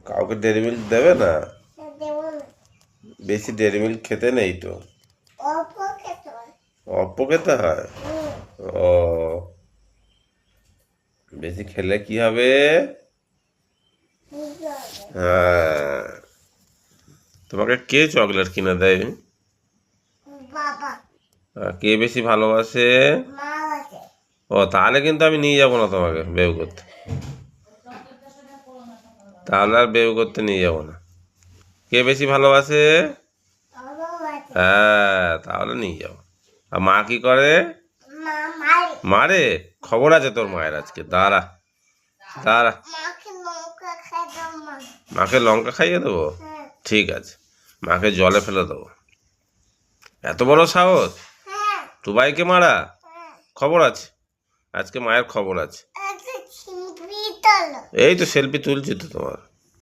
কাউকে dairy milk দেবে না? দেবো না। বেশি ডেয়ারি মিল্ক খেতে নেই তো। অল্প খেতে হয়। অল্প খেতে হয়? হুম, ও, বেশি খেলে কি হবে? বুঝতে হবে। হ্যাঁ, তোমাকে কে চকলেট কিনে দেয়? বাবা, কে বেশি ভালোবাসে? মা আছে। ও, তাহলে কিন্তু আমি নিয়ে যাবো না তোমাকে বেউ করতে। তাহলে আর বেউ করতে নিয়ে যাবো না। কে বেশি ভালোবাসে? বাবা আছে। হ্যাঁ, তাহলে নিয়ে যাবো। আর মা কি করে? মা মারে। মারে? খবর আছে তোর মায়ের আজকে, দাঁড়া দাঁড়া। মাকে লঙ্কা খাই দাও মা। মাকে লঙ্কা খাইয়ে দেবো? হ্যাঁ, ঠিক আছে, মাকে জলে ফেলে দেবো। এত বড় সাহস হ্যাঁ, টুবাইকে মারা? হ্যাঁ। খবর আছে, আজকে মায়ের খবর আছে। একটা ছিমবি তোলো। এই তো সেলফি তুলছি তো তোমার।